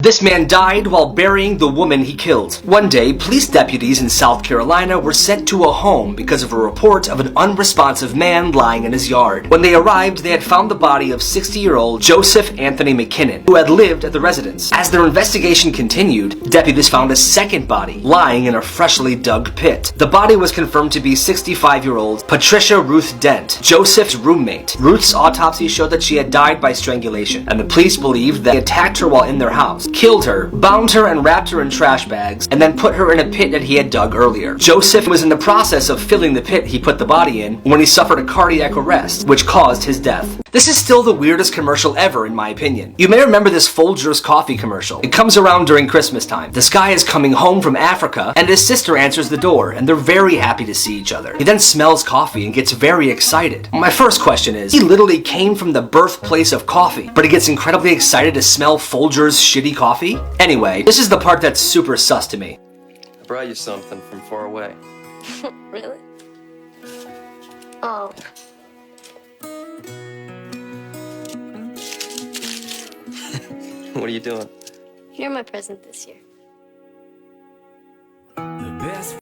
This man died while burying the woman he killed. One day, police deputies in South Carolina were sent to a home because of a report of an unresponsive man lying in his yard. When they arrived, they had found the body of 60-year-old Joseph Anthony McKinnon, who had lived at the residence. As their investigation continued, deputies found a second body lying in a freshly dug pit. The body was confirmed to be 65-year-old Patricia Ruth Dent, Joseph's roommate. Ruth's autopsy showed that she had died by strangulation, and the police believed that they attacked her while in their house, killed her, bound her and wrapped her in trash bags, and then put her in a pit that he had dug earlier. Joseph was in the process of filling the pit he put the body in when he suffered a cardiac arrest, which caused his death. This is still the weirdest commercial ever, in my opinion. You may remember this Folgers coffee commercial. It comes around during Christmas time. This guy is coming home from Africa, and his sister answers the door, and they're very happy to see each other. He then smells coffee and gets very excited. My first question is, he literally came from the birthplace of coffee, but he gets incredibly excited to smell Folgers' shitty coffee? Anyway, this is the part that's super sus to me. I brought you something from far away. Really? Oh. What are you doing? You're my present this year.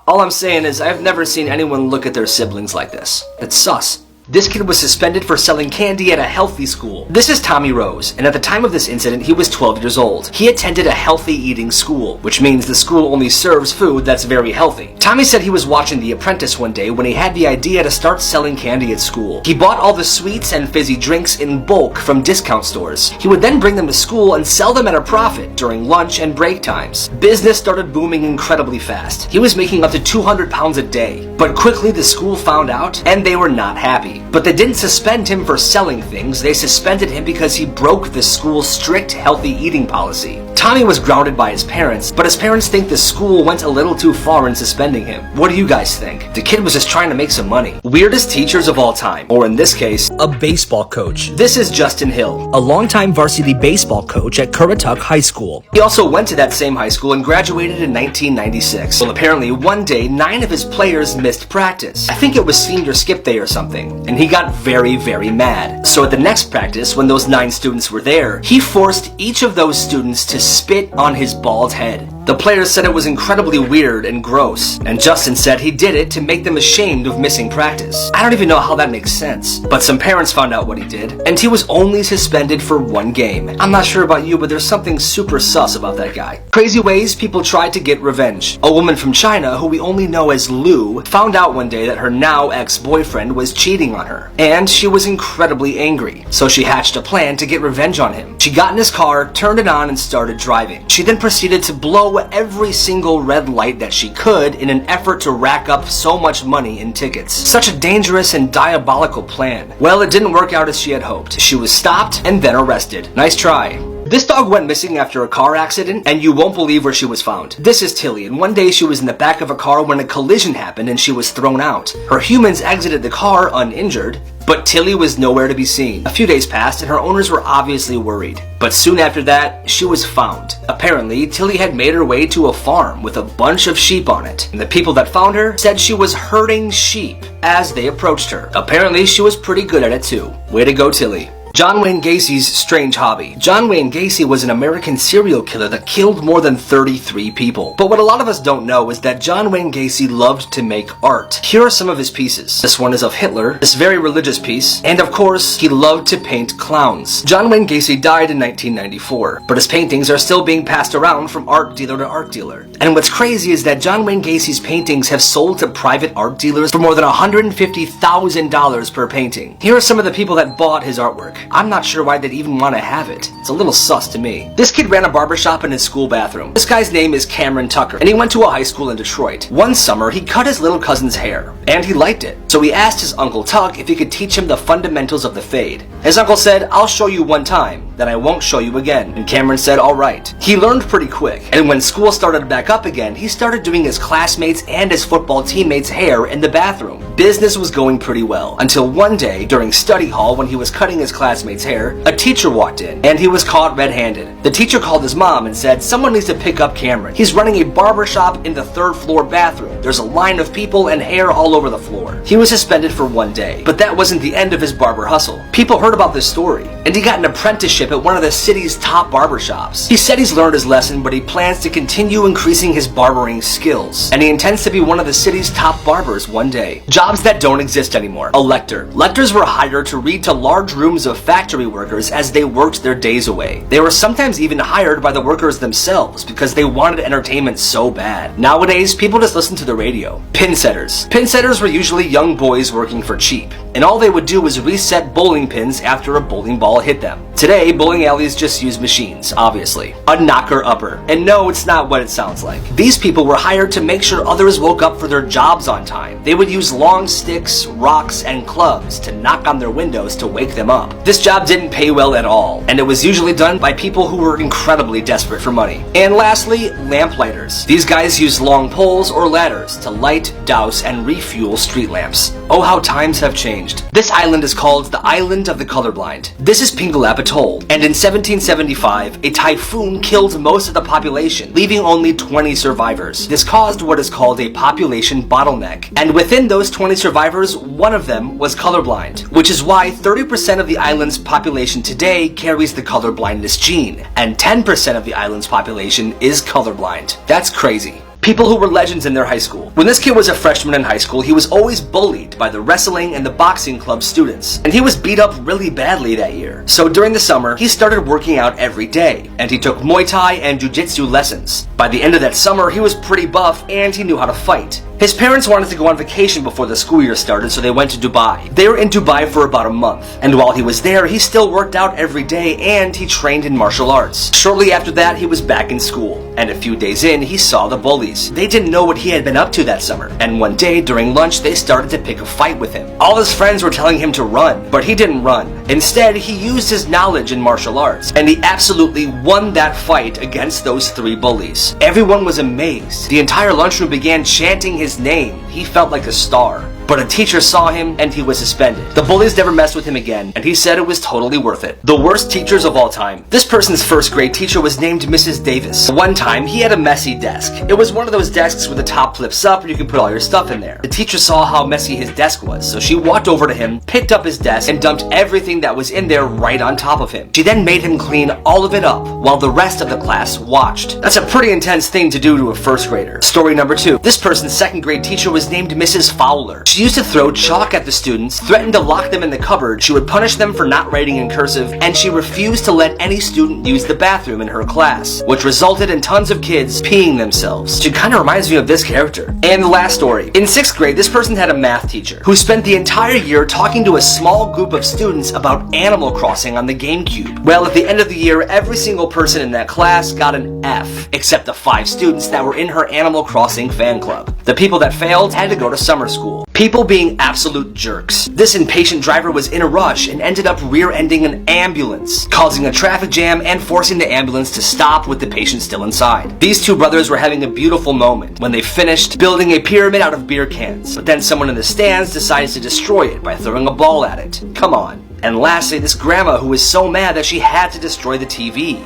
All I'm saying is I've never seen anyone look at their siblings like this. It's sus. This kid was suspended for selling candy at a healthy school. This is Tommy Rose, and at the time of this incident, he was 12 years old. He attended a healthy eating school, which means the school only serves food that's very healthy. Tommy said he was watching The Apprentice one day when he had the idea to start selling candy at school. He bought all the sweets and fizzy drinks in bulk from discount stores. He would then bring them to school and sell them at a profit during lunch and break times. Business started booming incredibly fast. He was making up to 200 pounds a day. But quickly the school found out, and they were not happy. But they didn't suspend him for selling things, they suspended him because he broke the school's strict healthy eating policy. Tommy was grounded by his parents, but his parents think the school went a little too far in suspending him. What do you guys think? The kid was just trying to make some money. Weirdest teachers of all time, or in this case, a baseball coach. This is Justin Hill, a longtime varsity baseball coach at Currituck High School. He also went to that same high school and graduated in 1996. Well, apparently one day, 9 of his players missed practice. I think it was senior skip day or something, and he got very, very mad. So at the next practice, when those 9 students were there, he forced each of those students to spit on his bald head. The players said it was incredibly weird and gross, and Justin said he did it to make them ashamed of missing practice. I don't even know how that makes sense, but some parents found out what he did, and he was only suspended for 1 game. I'm not sure about you, but there's something super sus about that guy. Crazy ways people tried to get revenge. A woman from China, who we only know as Lou, found out one day that her now ex-boyfriend was cheating on her, and she was incredibly angry, so she hatched a plan to get revenge on him. She got in his car, turned it on, and started driving. She then proceeded to blow every single red light that she could in an effort to rack up so much money in tickets. Such a dangerous and diabolical plan. Well, it didn't work out as she had hoped. She was stopped and then arrested. Nice try. This dog went missing after a car accident, and you won't believe where she was found. This is Tilly, and one day she was in the back of a car when a collision happened and she was thrown out. Her humans exited the car uninjured, but Tilly was nowhere to be seen. A few days passed and her owners were obviously worried. But soon after that, she was found. Apparently, Tilly had made her way to a farm with a bunch of sheep on it, and the people that found her said she was herding sheep as they approached her. Apparently, she was pretty good at it too. Way to go, Tilly. John Wayne Gacy's strange hobby. John Wayne Gacy was an American serial killer that killed more than 33 people. But what a lot of us don't know is that John Wayne Gacy loved to make art. Here are some of his pieces. This one is of Hitler, this very religious piece, and of course, he loved to paint clowns. John Wayne Gacy died in 1994, but his paintings are still being passed around from art dealer to art dealer. And what's crazy is that John Wayne Gacy's paintings have sold to private art dealers for more than $150,000 per painting. Here are some of the people that bought his artwork. I'm not sure why they'd even want to have it. It's a little sus to me. This kid ran a barbershop in his school bathroom. This guy's name is Cameron Tucker, and he went to a high school in Detroit. One summer, he cut his little cousin's hair, and he liked it. So he asked his Uncle Tuck if he could teach him the fundamentals of the fade. His uncle said, "I'll show you one time, then I won't show you again." And Cameron said, "All right." He learned pretty quick, and when school started back up again, he started doing his classmates' and his football teammates' hair in the bathroom. Business was going pretty well, until one day, during study hall when he was cutting his classmates' hair, a teacher walked in, and he was caught red-handed. The teacher called his mom and said, "Someone needs to pick up Cameron. He's running a barbershop in the 3rd floor bathroom. There's a line of people and hair all over the floor." He was suspended for 1 day, but that wasn't the end of his barber hustle. People heard about this story, and he got an apprenticeship apprenticeship at one of the city's top barbershops. He said he's learned his lesson, but he plans to continue increasing his barbering skills, and he intends to be one of the city's top barbers one day. Jobs that don't exist anymore. A lector. Lectors were hired to read to large rooms of factory workers as they worked their days away. They were sometimes even hired by the workers themselves because they wanted entertainment so bad. Nowadays, people just listen to the radio. Pin setters. Pin setters were usually young boys working for cheap, and all they would do was reset bowling pins after a bowling ball hit them. Today, bowling alleys just use machines, obviously. A knocker-upper. And no, it's not what it sounds like. These people were hired to make sure others woke up for their jobs on time. They would use long sticks, rocks, and clubs to knock on their windows to wake them up. This job didn't pay well at all, and it was usually done by people who were incredibly desperate for money. And lastly, lamplighters. These guys used long poles or ladders to light, douse, and refuel street lamps. Oh, how times have changed. This island is called the Island of the Colorblind. This is Pingalap Atoll, and in 1775, a typhoon killed most of the population, leaving only 20 survivors. This caused what is called a population bottleneck, and within those 20 survivors, one of them was colorblind, which is why 30% of the island's population today carries the colorblindness gene, and 10% of the island's population is colorblind. That's crazy. People who were legends in their high school. When this kid was a freshman in high school, he was always bullied by the wrestling and the boxing club students, and he was beat up really badly that year. So during the summer, he started working out every day, and he took Muay Thai and Jiu-Jitsu lessons. By the end of that summer, he was pretty buff and he knew how to fight. His parents wanted to go on vacation before the school year started, so they went to Dubai. They were in Dubai for about a month, and while he was there, he still worked out every day and he trained in martial arts. Shortly after that, he was back in school, and a few days in, he saw the bullies. They didn't know what he had been up to that summer, and one day during lunch, they started to pick a fight with him. All his friends were telling him to run, but he didn't run. Instead, he used his knowledge in martial arts, and he absolutely won that fight against those 3 bullies. Everyone was amazed. The entire lunchroom began chanting his name. He felt like a star. But a teacher saw him and he was suspended. The bullies never messed with him again, and he said it was totally worth it. The worst teachers of all time. This person's first grade teacher was named Mrs. Davis. One time, he had a messy desk. It was one of those desks where the top flips up and you can put all your stuff in there. The teacher saw how messy his desk was, so she walked over to him, picked up his desk, and dumped everything that was in there right on top of him. She then made him clean all of it up, while the rest of the class watched. That's a pretty intense thing to do to a first grader. Story number 2. This person's second grade teacher was named Mrs. Fowler. She used to throw chalk at the students, threatened to lock them in the cupboard, she would punish them for not writing in cursive, and she refused to let any student use the bathroom in her class, which resulted in tons of kids peeing themselves. She kind of reminds me of this character. And the last story. In 6th grade, this person had a math teacher who spent the entire year talking to a small group of students about Animal Crossing on the GameCube. Well, at the end of the year, every single person in that class got an F, except the 5 students that were in her Animal Crossing fan club. The people that failed had to go to summer school. People being absolute jerks. This impatient driver was in a rush and ended up rear-ending an ambulance, causing a traffic jam and forcing the ambulance to stop with the patient still inside. These 2 brothers were having a beautiful moment when they finished building a pyramid out of beer cans, but then someone in the stands decides to destroy it by throwing a ball at it. Come on. And lastly, this grandma who was so mad that she had to destroy the TV.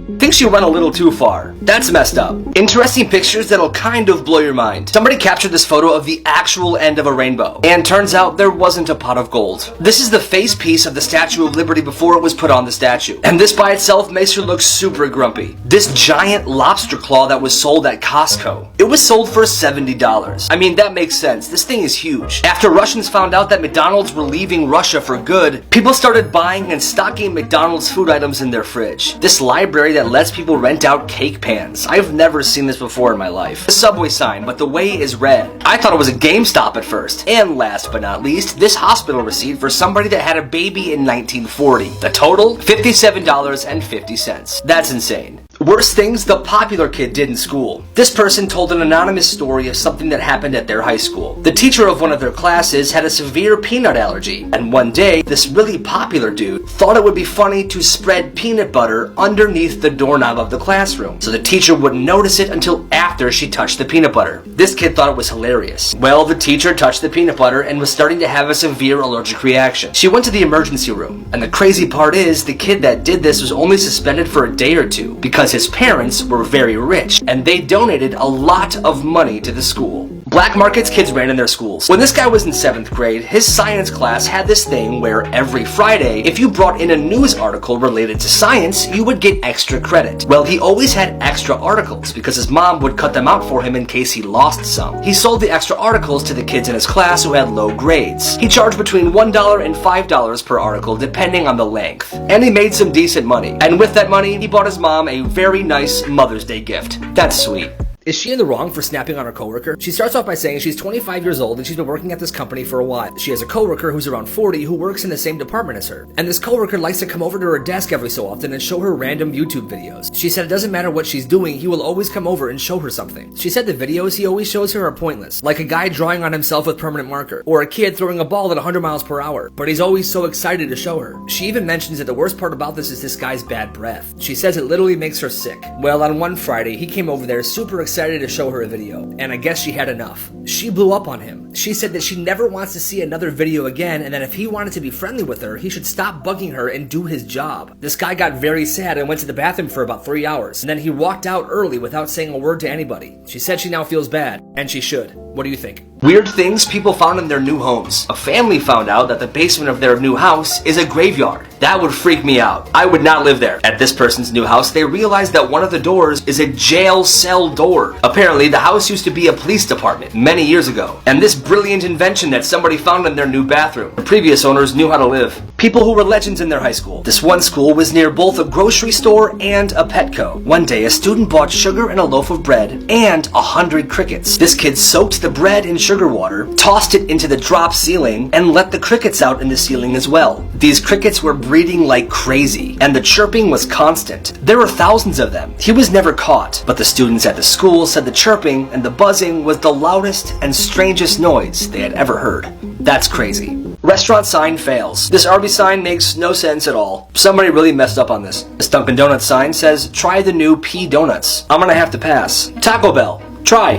I think she went a little too far. That's messed up. Interesting pictures that'll kind of blow your mind. Somebody captured this photo of the actual end of a rainbow, and turns out there wasn't a pot of gold. This is the face piece of the Statue of Liberty before it was put on the statue, and this by itself makes her look super grumpy. This giant lobster claw that was sold at Costco, it was sold for $70. I mean, that makes sense. This thing is huge. After Russians found out that McDonald's were leaving Russia for good, people started buying and stocking McDonald's food items in their fridge. This library that lets people rent out cake pans. I've never seen this before in my life. A Subway sign, but the way is red. I thought it was a GameStop at first. And last but not least, this hospital receipt for somebody that had a baby in 1940. The total? $57.50. That's insane. Worst things the popular kid did in school. This person told an anonymous story of something that happened at their high school. The teacher of one of their classes had a severe peanut allergy, and one day, this really popular dude thought it would be funny to spread peanut butter underneath the doorknob of the classroom, so the teacher wouldn't notice it until after she touched the peanut butter. This kid thought it was hilarious. Well, the teacher touched the peanut butter and was starting to have a severe allergic reaction. She went to the emergency room, and the crazy part is, the kid that did this was only suspended for a day or two, because his parents were very rich, and they donated a lot of money to the school. Black markets kids ran in their schools. When this guy was in 7th grade, his science class had this thing where every Friday, if you brought in a news article related to science, you would get extra credit. Well, he always had extra articles because his mom would cut them out for him in case he lost some. He sold the extra articles to the kids in his class who had low grades. He charged between $1 and $5 per article depending on the length. And he made some decent money. And with that money, he bought his mom a very nice Mother's Day gift. That's sweet. Is she in the wrong for snapping on her coworker? She starts off by saying she's 25 years old and she's been working at this company for a while. She has a coworker who's around 40 who works in the same department as her. And this coworker likes to come over to her desk every so often and show her random YouTube videos. She said it doesn't matter what she's doing, he will always come over and show her something. She said the videos he always shows her are pointless, like a guy drawing on himself with permanent marker, or a kid throwing a ball at 100 miles per hour, but he's always so excited to show her. She even mentions that the worst part about this is this guy's bad breath. She says it literally makes her sick. Well, on one Friday, he came over there super excited to show her a video, and I guess she had enough. She blew up on him. She said that she never wants to see another video again, and that if he wanted to be friendly with her, he should stop bugging her and do his job. This guy got very sad and went to the bathroom for about 3 hours, and then he walked out early without saying a word to anybody. She said she now feels bad, and she should. What do you think? Weird things people found in their new homes. A family found out that the basement of their new house is a graveyard. That would freak me out. I would not live there. At this person's new house, they realized that one of the doors is a jail cell door. Apparently, the house used to be a police department many years ago. And this brilliant invention that somebody found in their new bathroom. The previous owners knew how to live. People who were legends in their high school. This one school was near both a grocery store and a Petco. One day, a student bought sugar and a loaf of bread and 100 crickets. This kid soaked the bread in sugar water, tossed it into the drop ceiling, and let the crickets out in the ceiling as well. These crickets were breeding like crazy, and the chirping was constant. There were thousands of them. He was never caught, but the students at the school said the chirping and the buzzing was the loudest and strangest noise they had ever heard. That's crazy. Restaurant sign fails. This Arby's sign makes no sense at all. Somebody really messed up on this. This Dunkin' Donuts sign says, try the new P Donuts. I'm gonna have to pass. Taco Bell. Try.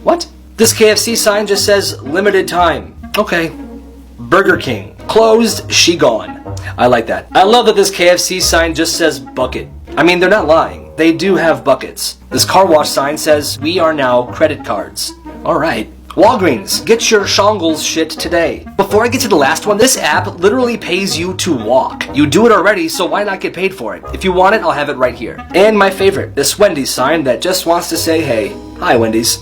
What? This KFC sign just says limited time. Okay. Burger King. Closed, she gone. I like that. I love that this KFC sign just says bucket. I mean, they're not lying. They do have buckets. This car wash sign says, we are now credit cards. Alright. Walgreens, get your shongles shit today. Before I get to the last one, this app literally pays you to walk. You do it already, so why not get paid for it? If you want it, I'll have it right here. And my favorite, this Wendy's sign that just wants to say, hey, hi Wendy's.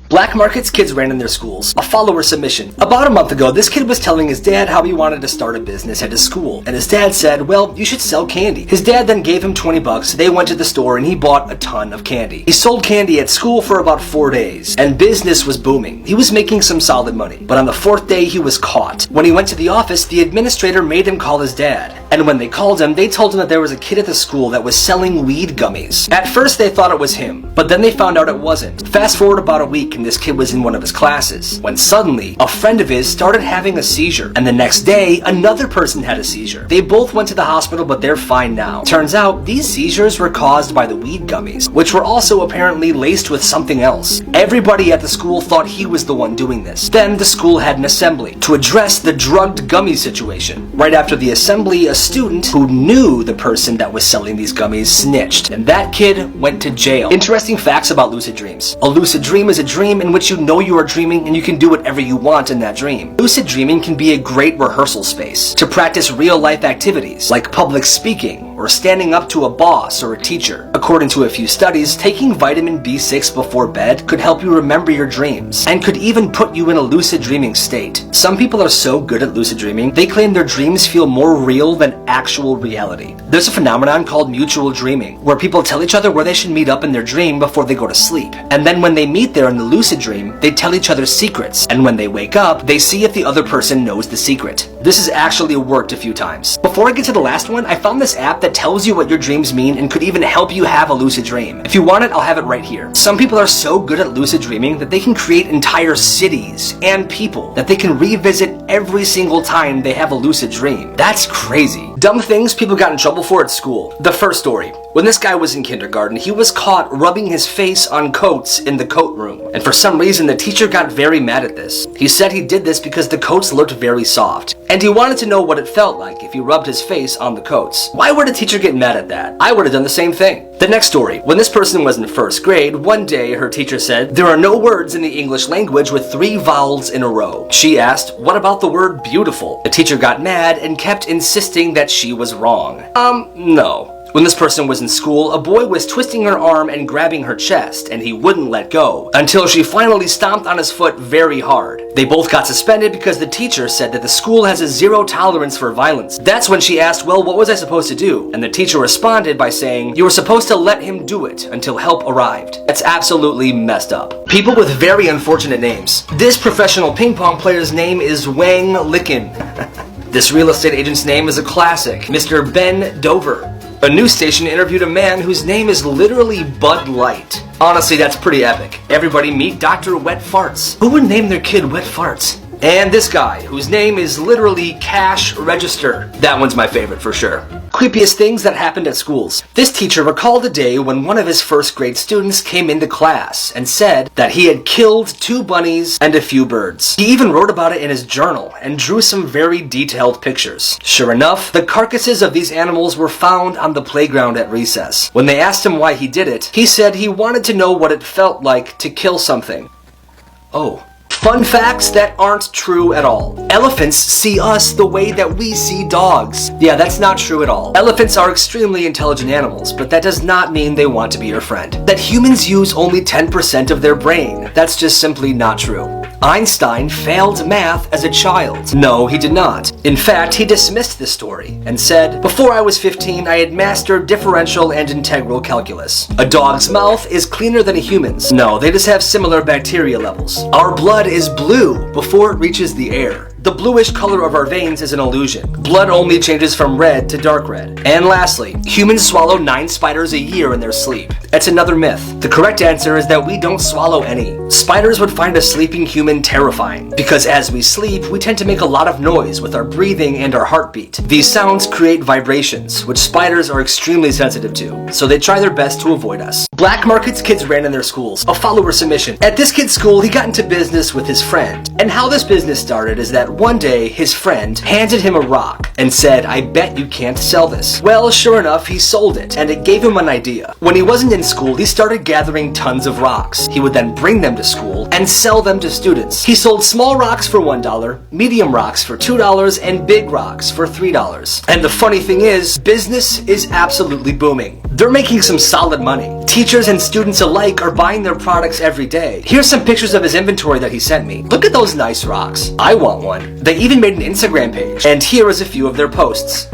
Black markets kids ran in their schools. A follower submission. About a month ago, this kid was telling his dad how he wanted to start a business at his school. And his dad said, well, you should sell candy. His dad then gave him 20 bucks. They went to the store and he bought a ton of candy. He sold candy at school for about 4 days. And business was booming. He was making some solid money. But on the 4th day, he was caught. When he went to the office, the administrator made him call his dad. And when they called him, they told him that there was a kid at the school that was selling weed gummies. At first, they thought it was him. But then they found out it wasn't. Fast forward about a week and this kid was in one of his classes, when suddenly, a friend of his started having a seizure, and the next day, another person had a seizure. They both went to the hospital, but they're fine now. Turns out, these seizures were caused by the weed gummies, which were also apparently laced with something else. Everybody at the school thought he was the one doing this. Then the school had an assembly to address the drugged gummy situation. Right after the assembly, a student who knew the person that was selling these gummies snitched, and that kid went to jail. Interesting facts about lucid dreams. A lucid dream is a dream in which you know you are dreaming and you can do whatever you want in that dream. Lucid dreaming can be a great rehearsal space to practice real-life activities like public speaking or standing up to a boss or a teacher. According to a few studies, taking vitamin B6 before bed could help you remember your dreams and could even put you in a lucid dreaming state. Some people are so good at lucid dreaming, they claim their dreams feel more real than actual reality. There's a phenomenon called mutual dreaming, where people tell each other where they should meet up in their dream before they go to sleep. And then when they meet there in the lucid dream, they tell each other secrets, and when they wake up, they see if the other person knows the secret. This has actually worked a few times. Before I get to the last one, I found this app that tells you what your dreams mean and could even help you have a lucid dream. If you want it, I'll have it right here. Some people are so good at lucid dreaming that they can create entire cities and people that they can revisit every single time they have a lucid dream. That's crazy. Dumb things people got in trouble for at school. The first story. When this guy was in kindergarten, he was caught rubbing his face on coats in the coat room. And for some reason, the teacher got very mad at this. He said he did this because the coats looked very soft. And he wanted to know what it felt like if he rubbed his face on the coats. Why would a teacher get mad at that? I would have done the same thing. The next story. When this person was in first grade, one day her teacher said, "There are no words in the English language with 3 vowels in a row." She asked, "What about the word beautiful?" The teacher got mad and kept insisting that she was wrong. No. When this person was in school, a boy was twisting her arm and grabbing her chest, and he wouldn't let go, until she finally stomped on his foot very hard. They both got suspended because the teacher said that the school has a 0 tolerance for violence. That's when she asked, "Well, what was I supposed to do?" And the teacher responded by saying, "You were supposed to let him do it until help arrived." That's absolutely messed up. People with very unfortunate names. This professional ping pong player's name is Wang Licken. This real estate agent's name is a classic, Mr. Ben Dover. A news station interviewed a man whose name is literally Bud Light. Honestly, that's pretty epic. Everybody meet Dr. Wet Farts. Who would name their kid Wet Farts? And this guy, whose name is literally Cash Register. That one's my favorite for sure. Creepiest things that happened at schools. This teacher recalled a day when one of his first grade students came into class and said that he had killed 2 bunnies and a few birds. He even wrote about it in his journal and drew some very detailed pictures. Sure enough, the carcasses of these animals were found on the playground at recess. When they asked him why he did it, he said he wanted to know what it felt like to kill something. Oh. Fun facts that aren't true at all. Elephants see us the way that we see dogs. Yeah, that's not true at all. Elephants are extremely intelligent animals, but that does not mean they want to be your friend. That humans use only 10% of their brain. That's just simply not true. Einstein failed math as a child. No, he did not. In fact, he dismissed this story and said, "Before I was 15, I had mastered differential and integral calculus. A dog's mouth is cleaner than a human's. No, they just have similar bacteria levels. Our blood is blue before it reaches the air. The bluish color of our veins is an illusion. Blood only changes from red to dark red." And lastly, humans swallow 9 spiders a year in their sleep. That's another myth. The correct answer is that we don't swallow any. Spiders would find a sleeping human terrifying, because as we sleep, we tend to make a lot of noise with our breathing and our heartbeat. These sounds create vibrations, which spiders are extremely sensitive to, so they try their best to avoid us. Black markets kids ran in their schools. A follower submission. At this kid's school, he got into business with his friend. And how this business started is that one day, his friend handed him a rock and said, "I bet you can't sell this." Well, sure enough, he sold it, and it gave him an idea. When he wasn't in school, he started gathering tons of rocks. He would then bring them to school and sell them to students. He sold small rocks for $1, medium rocks for $2, and big rocks for $3. And the funny thing is, business is absolutely booming. They're making some solid money. Teachers and students alike are buying their products every day. Here's some pictures of his inventory that he sent me. Look at those nice rocks. I want one. They even made an Instagram page. And here is a few of their posts.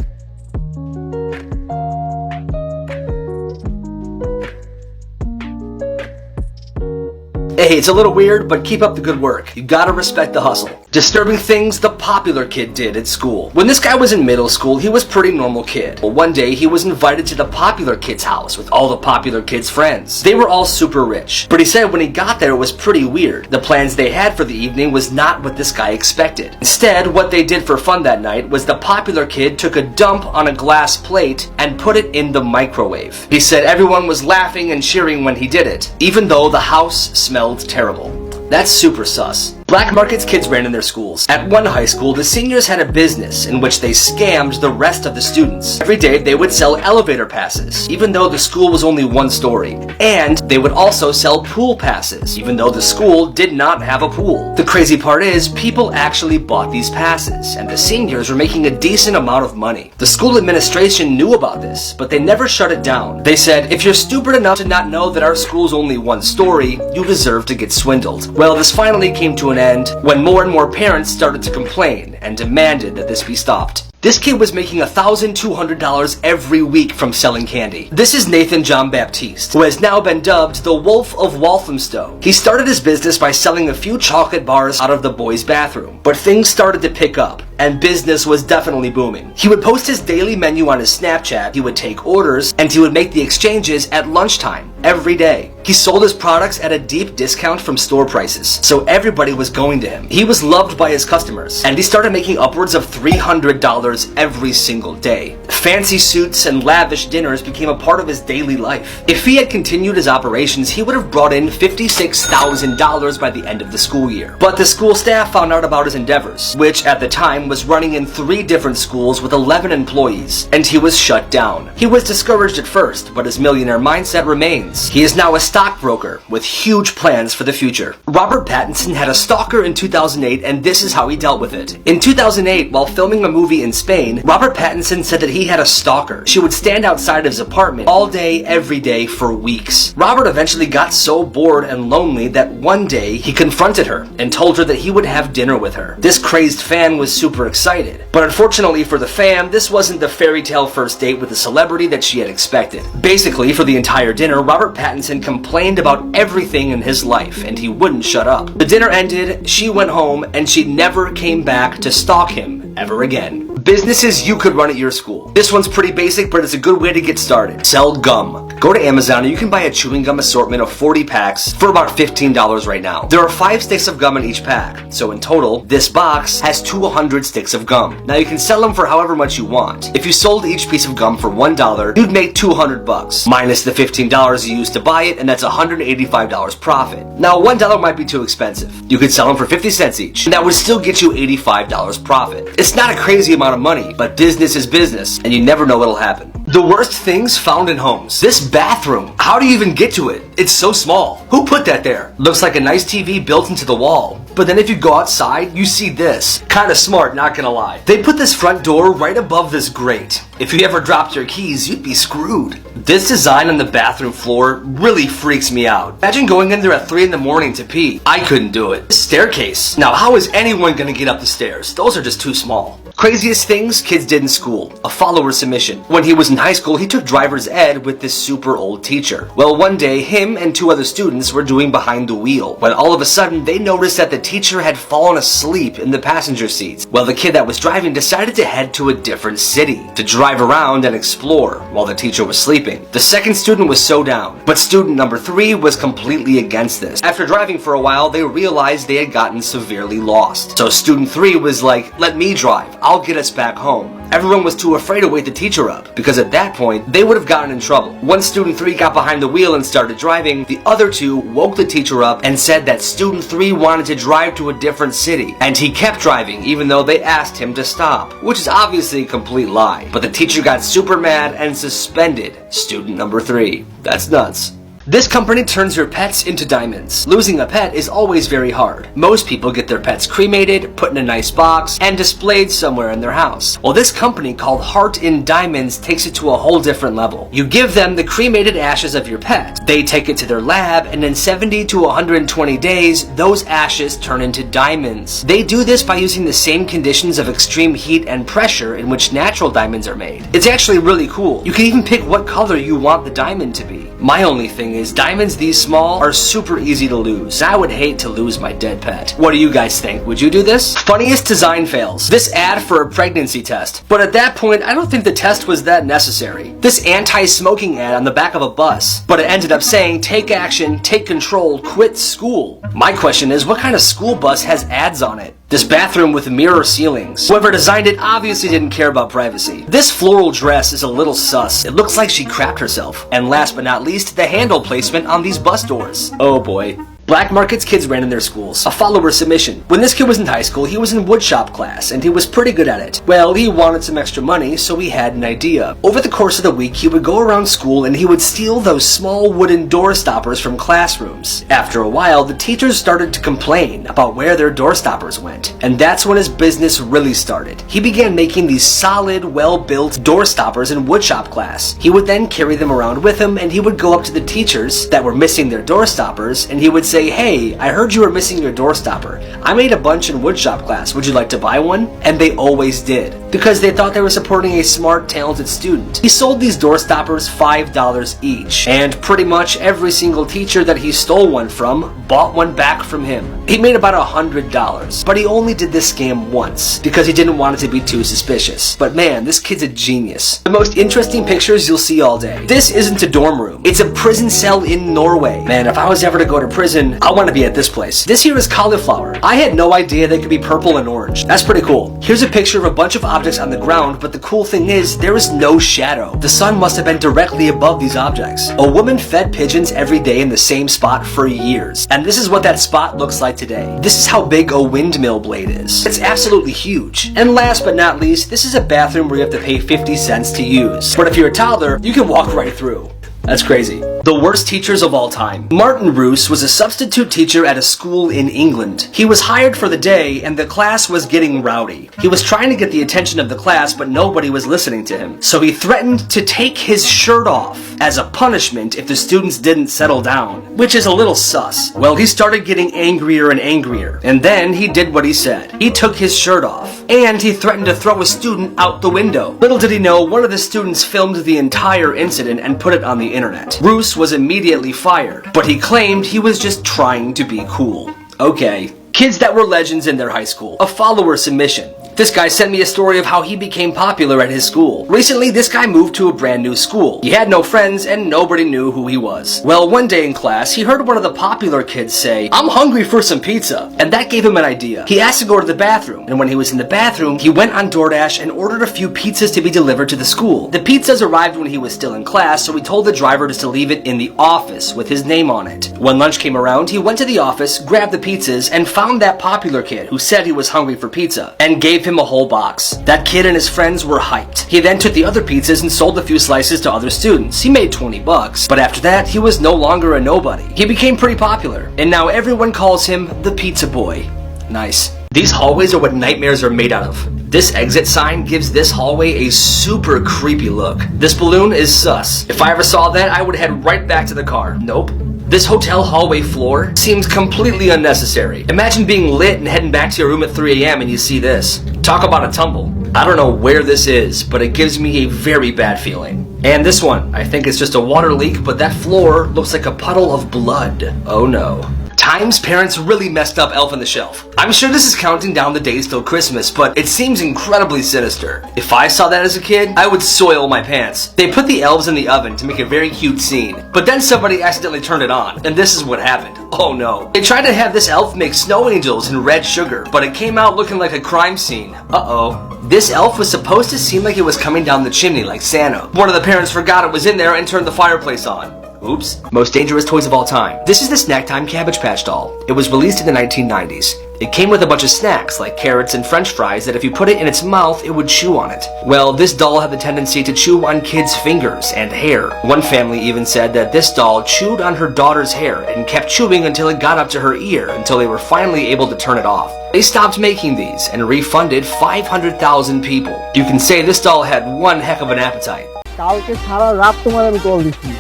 Hey, it's a little weird, but keep up the good work. You gotta respect the hustle. Disturbing things the popular kid did at school. When this guy was in middle school, he was a pretty normal kid. Well, one day he was invited to the popular kid's house with all the popular kid's friends. They were all super rich. But he said when he got there it was pretty weird. The plans they had for the evening was not what this guy expected. Instead, what they did for fun that night was the popular kid took a dump on a glass plate and put it in the microwave. He said everyone was laughing and cheering when he did it, even though the house smelled terrible. That's super sus. Black markets kids ran in their schools. At one high school, the seniors had a business in which they scammed the rest of the students. Every day, they would sell elevator passes, even though the school was only 1 story. And they would also sell pool passes, even though the school did not have a pool. The crazy part is, people actually bought these passes, and the seniors were making a decent amount of money. The school administration knew about this, but they never shut it down. They said, "If you're stupid enough to not know that our school's only 1 story, you deserve to get swindled." Well, this finally came to an end when more and more parents started to complain and demanded that this be stopped. This kid was making $1,200 every week from selling candy. This is Nathan John Baptiste, who has now been dubbed the Wolf of Walthamstow. He started his business by selling a few chocolate bars out of the boys' bathroom, but things started to pick up, and business was definitely booming. He would post his daily menu on his Snapchat, he would take orders, and he would make the exchanges at lunchtime every day. He sold his products at a deep discount from store prices, so everybody was going to him. He was loved by his customers, and he started making upwards of $300 every single day. Fancy suits and lavish dinners became a part of his daily life. If he had continued his operations, he would have brought in $56,000 by the end of the school year. But the school staff found out about his endeavors, which at the time was running in 3 different schools with 11 employees, and he was shut down. He was discouraged at first, but his millionaire mindset remains. He is now a stockbroker with huge plans for the future. Robert Pattinson had a stalker in 2008, and this is how he dealt with it. In 2008, while filming a movie in Spain, Robert Pattinson said that he had a stalker. She would stand outside of his apartment all day, every day for weeks. Robert eventually got so bored and lonely that one day he confronted her and told her that he would have dinner with her. This crazed fan was super excited, but unfortunately for the fam, this wasn't the fairy tale first date with a celebrity that she had expected. Basically, for the entire dinner, Robert Pattinson complained about everything in his life, and he wouldn't shut up. The dinner ended, she went home, and she never came back to stalk him ever again. Businesses you could run at your school. This one's pretty basic, but it's a good way to get started. Sell gum. Go to Amazon and you can buy a chewing gum assortment of 40 packs for about $15 right now. There are 5 sticks of gum in each pack, so in total, this box has 200 sticks of gum. Now you can sell them for however much you want. If you sold each piece of gum for $1, you'd make $200 minus the $15 you used to buy it, and that's $185 profit. Now $1 might be too expensive. You could sell them for 50 cents each, and that would still get you $85 profit. It's not a crazy amount of money, but business is business, and you never know what'll happen. The worst things found in homes. This bathroom. How do you even get to it? It's so small. Who put that there? Looks like a nice TV built into the wall. But then if you go outside, you see this. Kinda smart, not gonna lie. They put this front door right above this grate. If you ever dropped your keys, you'd be screwed. This design on the bathroom floor really freaks me out. Imagine going in there at 3 in the morning to pee. I couldn't do it. Staircase. Now how is anyone gonna get up the stairs? Those are just too small. Craziest things kids did in school. A follower submission. When he was in high school, he took driver's ed with this super old teacher. Well, one day, him and 2 other students were doing behind the wheel, when all of a sudden, they noticed that the teacher had fallen asleep in the passenger seats. Well, the kid that was driving decided to head to a different city to drive around and explore while the teacher was sleeping. The second student was so down, but student number 3 was completely against this. After driving for a while, they realized they had gotten severely lost. So student 3 was like, "Let me drive. I'll get us back home." Everyone was too afraid to wake the teacher up, because at that point, they would have gotten in trouble. Once student 3 got behind the wheel and started driving, the other 2 woke the teacher up and said that student 3 wanted to drive to a different city, and he kept driving even though they asked him to stop, which is obviously a complete lie. But the teacher got super mad and suspended student number 3. That's nuts. This company turns your pets into diamonds. Losing a pet is always very hard. Most people get their pets cremated, put in a nice box, and displayed somewhere in their house. Well, this company called Heart in Diamonds takes it to a whole different level. You give them the cremated ashes of your pet. They take it to their lab, and in 70 to 120 days, those ashes turn into diamonds. They do this by using the same conditions of extreme heat and pressure in which natural diamonds are made. It's actually really cool. You can even pick what color you want the diamond to be. My only thing is diamonds these small are super easy to lose. I would hate to lose my dead pet. What do you guys think? Would you do this? Funniest design fails. This ad for a pregnancy test. But at that point, I don't think the test was that necessary. This anti-smoking ad on the back of a bus. But it ended up saying, "Take action, take control, quit school." My question is, what kind of school bus has ads on it? This bathroom with mirror ceilings. Whoever designed it obviously didn't care about privacy. This floral dress is a little sus. It looks like she crapped herself. And last but not least, the handle placement on these bus doors. Oh boy. Black markets kids ran in their schools. A follower submission. When this kid was in high school, he was in woodshop class, and he was pretty good at it. Well, he wanted some extra money, so he had an idea. Over the course of the week, he would go around school and he would steal those small wooden door stoppers from classrooms. After a while, the teachers started to complain about where their door stoppers went, and that's when his business really started. He began making these solid, well-built door stoppers in woodshop class. He would then carry them around with him, and he would go up to the teachers that were missing their door stoppers, and he would say, "Hey, I heard you were missing your door stopper. I made a bunch in woodshop class. Would you like to buy one?" And they always did. because they thought they were supporting a smart, talented student. He sold these door stoppers $5 each, and pretty much every single teacher that he stole one from bought one back from him. He made about $100, but he only did this scam once because he didn't want it to be too suspicious. But man, this kid's a genius. The most interesting pictures you'll see all day. This isn't a dorm room. It's a prison cell in Norway. Man, if I was ever to go to prison, I want to be at this place. This here is cauliflower. I had no idea they could be purple and orange. That's pretty cool. Here's a picture of a bunch of objects on the ground, but the cool thing is, there is no shadow. The sun must have been directly above these objects. A woman fed pigeons every day in the same spot for years. And this is what that spot looks like today. This is how big a windmill blade is. It's absolutely huge. And last but not least, this is a bathroom where you have to pay 50 cents to use. But if you're a toddler, you can walk right through. That's crazy. The worst teachers of all time. Martin Roos was a substitute teacher at a school in England. He was hired for the day, and the class was getting rowdy. He was trying to get the attention of the class, but nobody was listening to him. So he threatened to take his shirt off as a punishment if the students didn't settle down, which is a little sus. Well, he started getting angrier and angrier, and then he did what he said. He took his shirt off, and he threatened to throw a student out the window. Little did he know, one of the students filmed the entire incident and put it on the internet. Roos was immediately fired, but he claimed he was just trying to be cool. Okay. Kids that were legends in their high school. A follower submission. This guy sent me a story of how he became popular at his school. Recently, this guy moved to a brand new school. He had no friends and nobody knew who he was. Well, one day in class, he heard one of the popular kids say, "I'm hungry for some pizza." And that gave him an idea. He asked to go to the bathroom, and when he was in the bathroom, he went on DoorDash and ordered a few pizzas to be delivered to the school. The pizzas arrived when he was still in class, so he told the driver just to leave it in the office with his name on it. When lunch came around, he went to the office, grabbed the pizzas, and found that popular kid who said he was hungry for pizza, and gave him a whole box. That kid and his friends were hyped. He then took the other pizzas and sold a few slices to other students. He made $20, but after that, he was no longer a nobody. He became pretty popular, and now everyone calls him the Pizza Boy. Nice. These hallways are what nightmares are made out of. This exit sign gives this hallway a super creepy look. This balloon is sus. If I ever saw that, I would head right back to the car. Nope. This hotel hallway floor seems completely unnecessary. Imagine being lit and heading back to your room at 3 a.m. and you see this. Talk about a tumble. I don't know where this is, but it gives me a very bad feeling. And this one, I think it's just a water leak, but that floor looks like a puddle of blood. Oh no. Time's parents really messed up Elf on the Shelf. I'm sure this is counting down the days till Christmas, but it seems incredibly sinister. If I saw that as a kid, I would soil my pants. They put the elves in the oven to make a very cute scene, but then somebody accidentally turned it on, and this is what happened. Oh no. They tried to have this elf make snow angels in red sugar, but it came out looking like a crime scene. Uh-oh. This elf was supposed to seem like it was coming down the chimney like Santa. One of the parents forgot it was in there and turned the fireplace on. Oops. Most dangerous toys of all time. This is the Snack Time Cabbage Patch doll. It was released in the 1990s. It came with a bunch of snacks like carrots and french fries that if you put it in its mouth, it would chew on it. Well, this doll had the tendency to chew on kids' fingers and hair. One family even said that this doll chewed on her daughter's hair and kept chewing until it got up to her ear until they were finally able to turn it off. They stopped making these and refunded 500,000 people. You can say this doll had one heck of an appetite. কালকে সারা রাত তোমার আমি call দিছি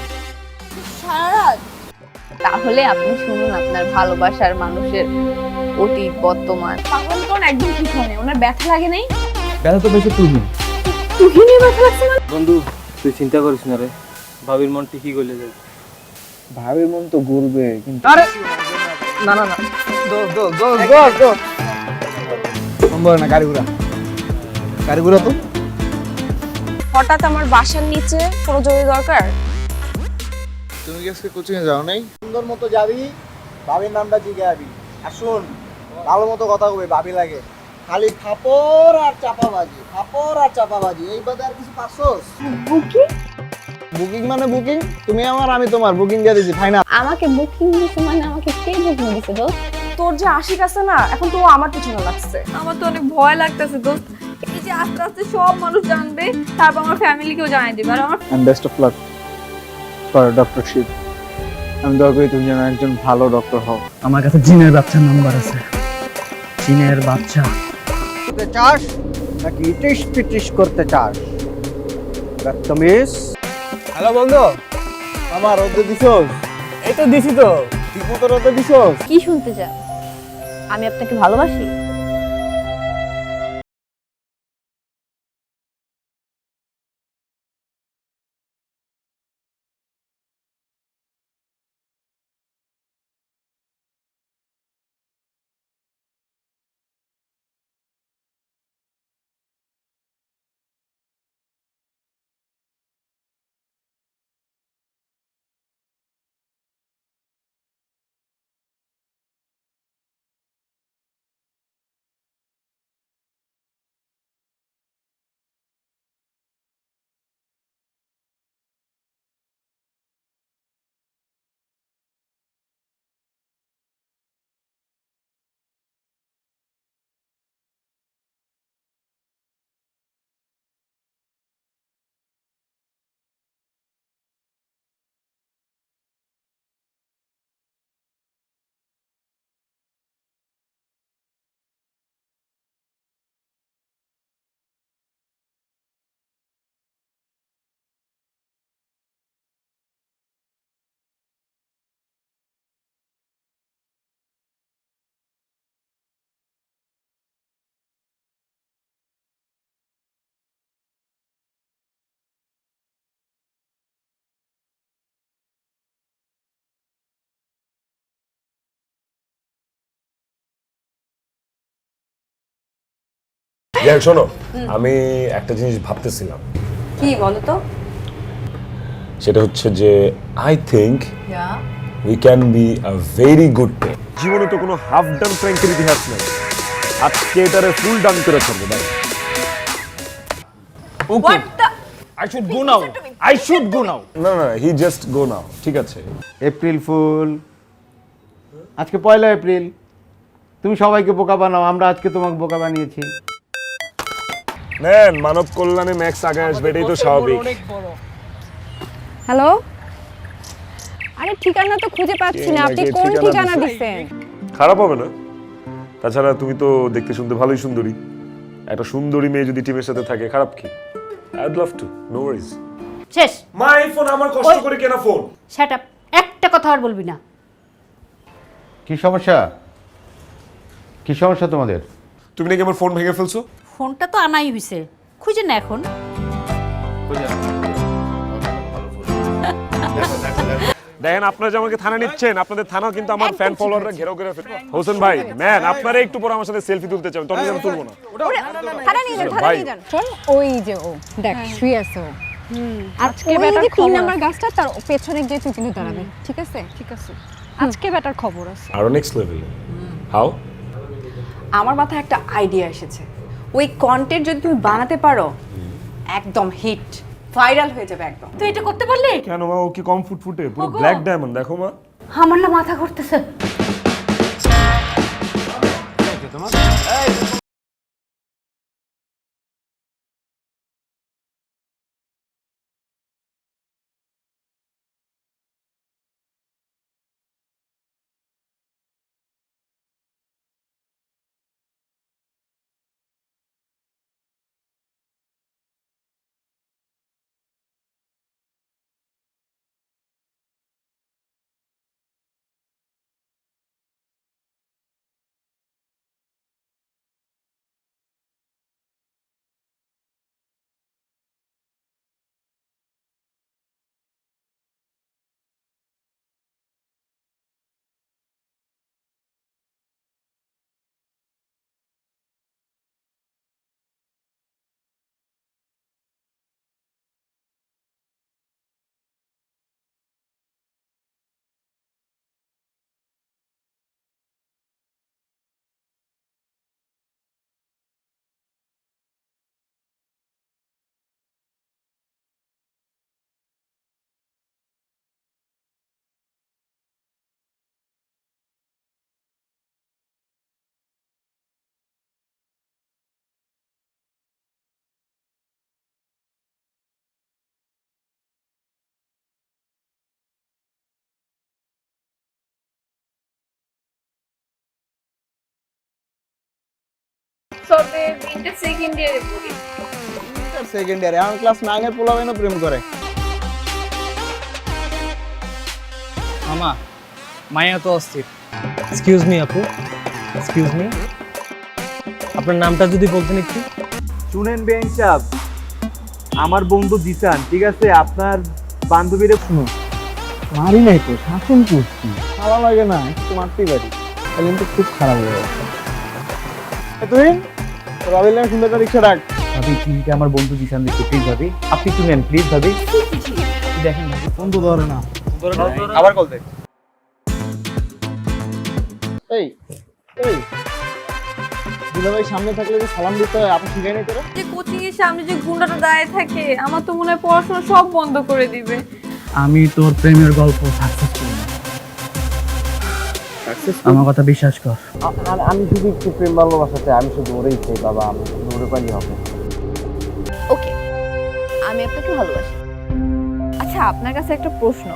তাহলে আপনি শুনুন আপনার ভালোবাসার মানুষের অতীত বর্তমান। পাগল কোন একদম ঠিক হয় না, ওনার ব্যথা লাগে নাই? ব্যথা তো বেশি তুমি তুহিনে ব্যথা লাগছে মানে? বন্ধু তুই চিন্তা করিস না রে, ভাবির মন ঠিকই গলে যাবে। ভাবির মন তো গলবে কিন্তু আরে না না না দোস সম্ভব না। গাড়ি ঘোরা তো হঠাৎ আমার বাসার নিচে কোনো জরুরি দরকার? তুমি কি আজকে কোচিং এ যাও নাই? সুন্দর মতো যাবি, ভাবির নামটা জিজ্ঞাসি। আর শুন, ভালো মতো কথা কবে, ভাবি লাগে। খালি থাপড় আর চাপাবাজি, এই বাদে আর কিছু পারছস? বুকিং মানে বুকিং, তুমি আমার আমি তোমার, বুকিং দিয়ে দিছি ফাইনাল। আমাকে বুকিং দিছে মানে আমাকে কে বুকিং দিছে দোস্ত? তোর যে আশিক আছে না, এখন তো আমার পিছনে লাগছে। আমার তো অনেক ভয় লাগতেছে দোস্ত। এই যে আস্তে আস্তে সব মানুষ জানবে, তারপর আমার ফ্যামিলিকেও জানাই দিবে। আর আমার বেস্ট অফ লাক ফর ডক্টরশিপ। আমি দোয়া করি তুমি যেন একজন ভালো ডক্টর হও। আমার কাছে জিনের বাচ্চার নাম্বার আছে। জিনের বাচ্চা করতে চাস নাকি ইটিশ পিটিশ করতে চাস? বদতমিজ। হ্যালো বন্ধু, আমার রোদে দিছস? এই তো দিছি তো। ঠিক মতো রোদে দিছস? কি শুনতে চান? আমি আপনাকে ভালোবাসি। যাই শোনো, আমি একটা জিনিস ভাবতেছিলাম, কি বলো তো? সেটা হচ্ছে যে I think we can be a very good pay. জীবনে তো কোনো হাফ ডান ফ্র্যাঙ্কের ইতিহাস নেই, আজকে এটারে ফুল ডান করে ছাড়বো। Okay I should go now, I should go now. না না, হি জাস্ট গো নাও, ঠিক আছে? এপ্রিল ফুল, আজকে 1 এপ্রিল। তুমি সবাইকে বোকা বানাও, আমরা আজকে তোমাকে বোকা বানিয়েছি। নেন, মানব কল্যাণে ম্যাক্স আগে আসবে, এটাই তো স্বাভাবিক। হ্যালো, আরে ঠিকানা তো খুঁজে পাচ্ছি না, আপনি কোন ঠিকানা দিছেন? খারাপ হবে না, তাছাড়া তুমি তো দেখতে শুনতে ভালোই সুন্দরী। একটা সুন্দরী মেয়ে যদি টিমের সাথে থাকে, খারাপ কি? I'd love to, no worries. শেষ। মাই ফোন, আমার কষ্ট করে কেনা ফোন। শাট আপ, একটা কথা আর বলবি না। কি সমস্যা? কি সমস্যা তোমাদের? তুমি নাকি আমার ফোন ভেঙে ফেলছো? ফোনটা তো আনাই হইছে, খুঁজে না এখন। দেখেন, আপনারা যে আমাকে থানা নিচ্ছেন, আপনাদের থানা কিন্তু আমার ফ্যান ফলোয়াররা ঘেরাও করে ফেলে। হোসেন ভাই, ম্যান, আপনারা একটু পর আমার সাথে সেলফি তুলতে চান, তখন আমি তুলবো না। থানা নিয়ে যান, থানা ভাই। নিয়ে যান। শোন, ওই যে ও দেখ শুয়ে আছে ও। আজকে ওই বেটার যে 3 খবর নাম্বার আছে। গাছটা, তার পেছনে গিয়ে তুই কিন্তু দাঁড়াবি, ঠিক আছে? ঠিক আছে, আজকে বেটার খবর আছে। আরো নেক্সট লেভেল। হাউ? আমার মাথায় একটা আইডিয়া এসেছে। ওই কন্টেন্ট যদি তুমি বানাতে পারো, একদম হিট, ভাইরাল হয়ে যাবে একদম। তুই এটা করতে পারলি? কেন মা, ও কি কম ফুটফুটে? পুরো ব্ল্যাক ডায়মন্ড, দেখো মা। আমার না মাথা ঘুরতেছে। তবে তিনটে সেকেন্ড ইয়ারে পড়ি। সেকেন্ড ইয়ারে এখন ক্লাস 9 এর পোলাবেনও প্রেম করে। মামা, মায়া তো অস্থির। এক্সকিউজ মি আপু, এক্সকিউজ মি, আপনার নামটা যদি বলতেন একটু। শুনেন বেন সাহেব, আমার বন্ধু জিসান, ঠিক আছে? আপনার বান্ধবীরে শুনুন, মারি নাই তো, শাসন করছি। ভালো লাগে না, একটু মারতেই পারি, তাহলে কিন্তু খুব খারাপ হয়ে যাচ্ছে। তুই রবিল নামে সুন্দর একটা রিক্সা ডাক। ভাবি, চিনিটা আমার বন্ধু জিসান দিচ্ছে, প্লিজ ভাবি, আপনি একটু নেন প্লিজ ভাবি। দেখেন ভাবি, ফোন তো ধরে না। আবার কল দেখ। এই এই দুলাভাই সামনে থাকলে যে সালাম দিতে হয়, আপনি শিখাই নাই তোরা? যে কোচিং এর সামনে যে গুন্ডাটা দাঁড়িয়ে থাকে, আমার তো মনে হয় পড়াশোনা সব বন্ধ করে দিবে। আমি তোর প্রেমের গল্প সাকসেসফুল, আমার কথা বিশ্বাস কর। আমি শুধু একটু প্রেম ভালোবাসাতে, আমি শুধু ওরেই চাই বাবা, আমি শুধু ওরে পাইলে হবে। ওকে, আমি আপনাকে ভালোবাসি। আচ্ছা, আপনার কাছে একটা প্রশ্ন,